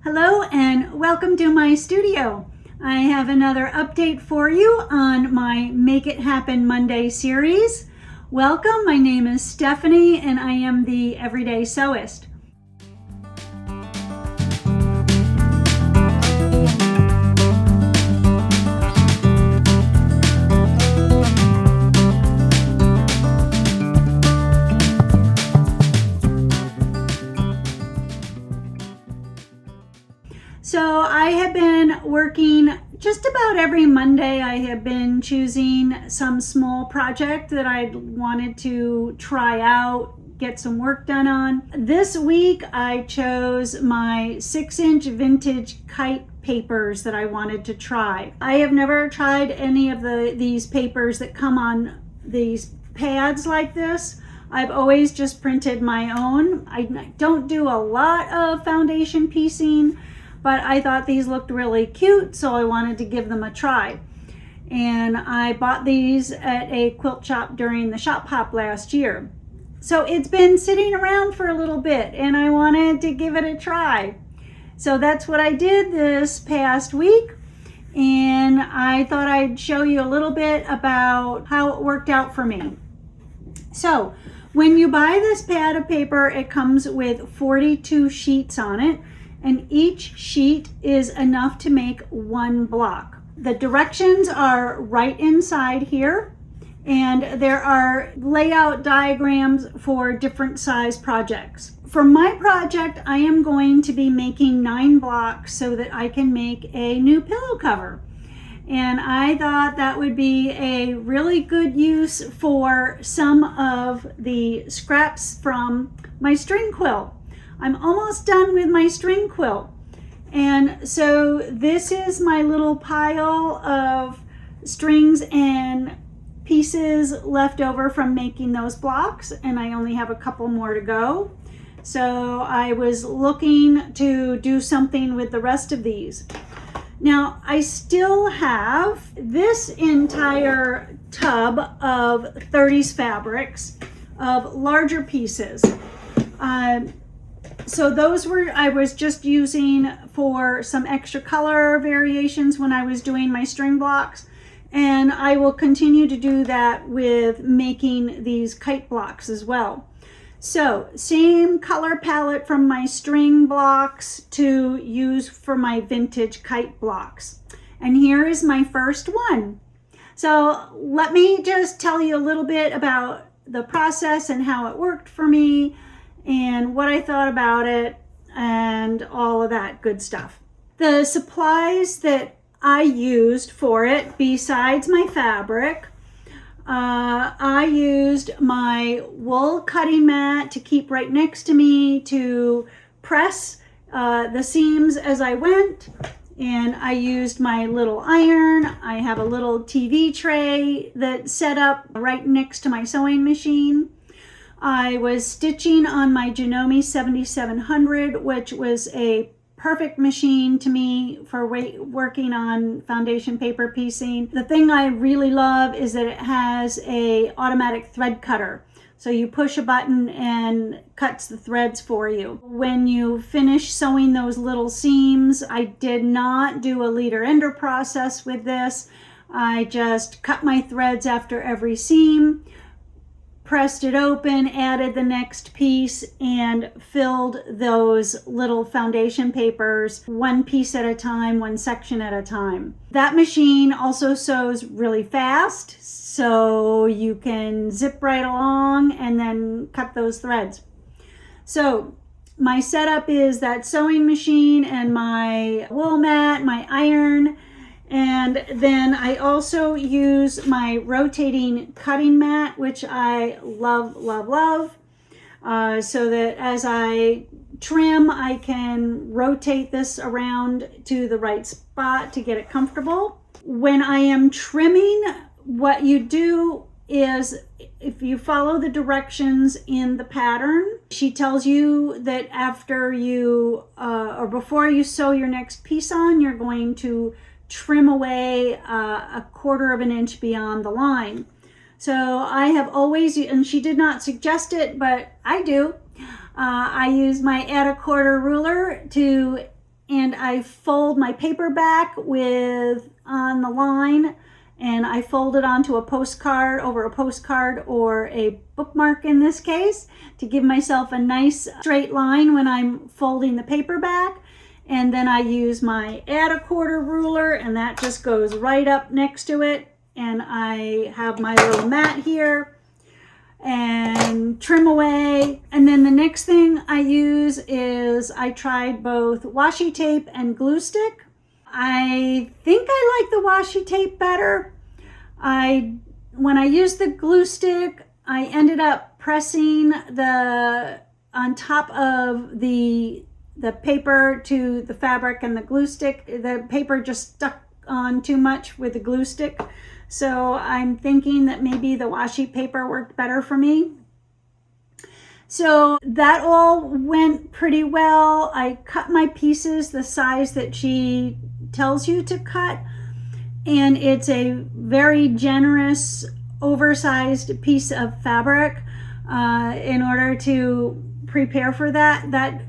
Hello and welcome to my studio. I have another update for you on my Make It Happen Monday series. Welcome, my name is Stephanie and I am the Everyday Sewist. So I have been working just about every Monday. I have been choosing some small project that I wanted to try out, get some work done on. This week I chose my 6-inch vintage kite papers that I wanted to try. I have never tried any of these papers that come on these pads like this. I've always just printed my own. I don't do a lot of foundation piecing, but I thought these looked really cute, so I wanted to give them a try. And I bought these at a quilt shop during the shop hop last year. So it's been sitting around for a little bit and I wanted to give it a try. So that's what I did this past week. And I thought I'd show you a little bit about how it worked out for me. So when you buy this pad of paper, it comes with 42 sheets on it. And each sheet is enough to make one block. The directions are right inside here, and there are layout diagrams for different size projects. For my project, I am going to be making 9 blocks so that I can make a new pillow cover. And I thought that would be a really good use for some of the scraps from my string quilt. I'm almost done with my string quilt. And so this is my little pile of strings and pieces left over from making those blocks, and I only have a couple more to go. So I was looking to do something with the rest of these. Now I still have this entire tub of 30s fabrics of larger pieces. So those I was just using for some extra color variations when I was doing my string blocks. And I will continue to do that with making these kite blocks as well. So same color palette from my string blocks to use for my vintage kite blocks. And here is my first one. So let me just tell you a little bit about the process and how it worked for me, and what I thought about it, and all of that good stuff. The supplies that I used for it, besides my fabric, I used my wool cutting mat to keep right next to me to press the seams as I went, and I used my little iron. I have a little TV tray that's set up right next to my sewing machine. I was stitching on my Janome 7700, which was a perfect machine to me for working on foundation paper piecing. The thing I really love is that it has a automatic thread cutter. So you push a button and cuts the threads for you. When you finish sewing those little seams, I did not do a leader ender process with this. I just cut my threads after every seam, pressed it open, added the next piece, and filled those little foundation papers one piece at a time, one section at a time. That machine also sews really fast, so you can zip right along and then cut those threads. So my setup is that sewing machine and my wool mat, my iron, and then I also use my rotating cutting mat, which I love, love, love, so that as I trim, I can rotate this around to the right spot to get it comfortable. When I am trimming, what you do is, if you follow the directions in the pattern, she tells you that after you, or before you sew your next piece on, you're going to trim away a 1/4 of an inch beyond the line. So I have always, and she did not suggest it, but I do, I use my add 1/4 ruler to and I fold my paper back with on the line, and I fold it onto a postcard, over a postcard or a bookmark in this case, to give myself a nice straight line when I'm folding the paper back. And then I use my add a quarter ruler, and that just goes right up next to it. And I have my little mat here and trim away. And then the next thing I use is, I tried both washi tape and glue stick. I think I like the washi tape better. When I used the glue stick, I ended up pressing on top of the paper to the fabric and the glue stick. The paper just stuck on too much with the glue stick. So I'm thinking that maybe the washi paper worked better for me. So that all went pretty well. I cut my pieces the size that she tells you to cut. And it's a very generous, oversized piece of fabric in order to prepare for that. That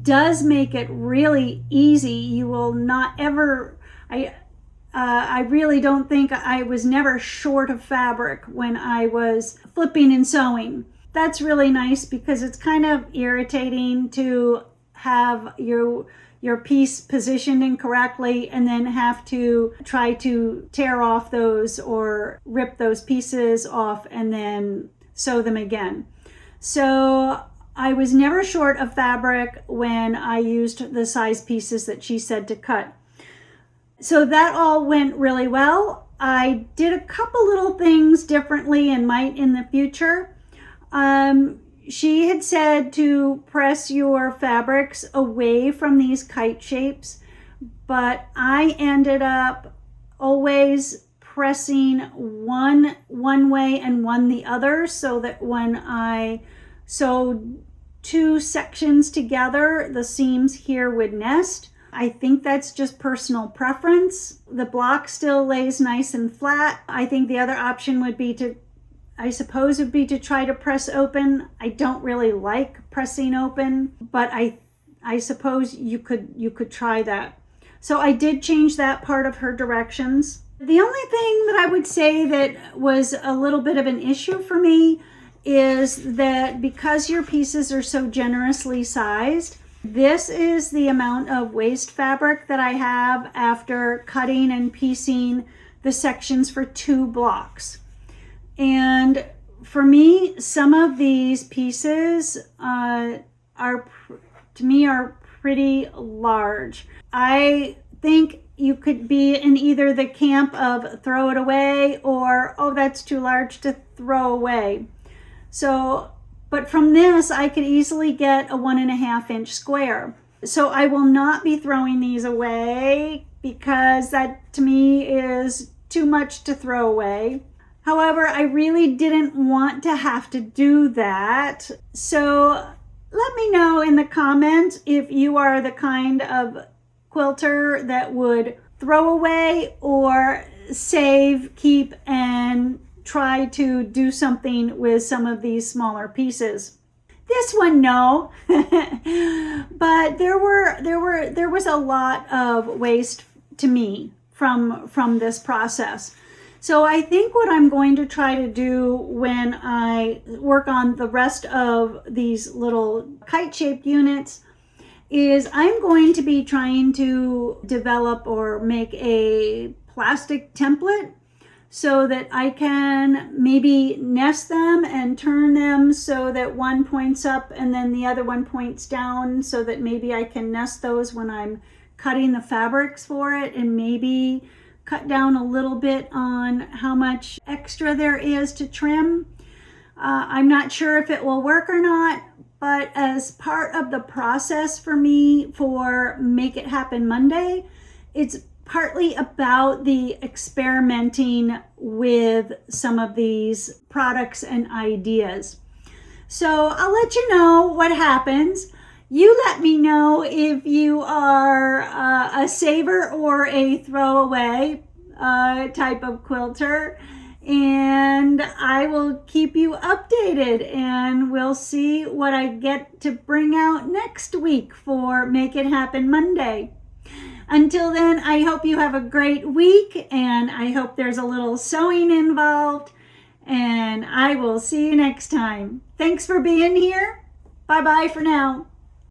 does make it really easy. You will not ever, I really don't think I was never short of fabric when I was flipping and sewing. That's really nice, because it's kind of irritating to have your piece positioned incorrectly and then have to try to tear off those or rip those pieces off and then sew them again. So I was never short of fabric when I used the size pieces that she said to cut. So that all went really well. I did a couple little things differently and might in the future. She had said to press your fabrics away from these kite shapes, but I ended up always pressing one way and one the other, so that when I sewed two sections together, the seams here would nest. I think that's just personal preference. The block still lays nice and flat. I think the other option would be to try to press open. I don't really like pressing open, but I suppose you could try that. So I did change that part of her directions. The only thing that I would say that was a little bit of an issue for me is that because your pieces are so generously sized, this is the amount of waste fabric that I have after cutting and piecing the sections for 2 blocks. And for me, some of these pieces are pretty large. I think you could be in either the camp of throw it away or, oh, that's too large to throw away. So, but from this, I could easily get a 1.5 inch square. So I will not be throwing these away, because that to me is too much to throw away. However, I really didn't want to have to do that. So let me know in the comments if you are the kind of quilter that would throw away or save, keep, and try to do something with some of these smaller pieces. This one, no. But there was a lot of waste to me from this process. So I think what I'm going to try to do when I work on the rest of these little kite-shaped units is I'm going to be trying to develop or make a plastic template so that I can maybe nest them and turn them so that one points up and then the other one points down, so that maybe I can nest those when I'm cutting the fabrics for it, and maybe cut down a little bit on how much extra there is to trim. I'm not sure if it will work or not, but as part of the process for me for Make It Happen Monday, it's partly about the experimenting with some of these products and ideas. So I'll let you know what happens. You let me know if you are a saver or a throwaway type of quilter. and I will keep you updated, and we'll see what I get to bring out next week for Make It Happen Monday. Until then, I hope you have a great week, and I hope there's a little sewing involved, and I will see you next time. Thanks for being here. Bye-bye for now.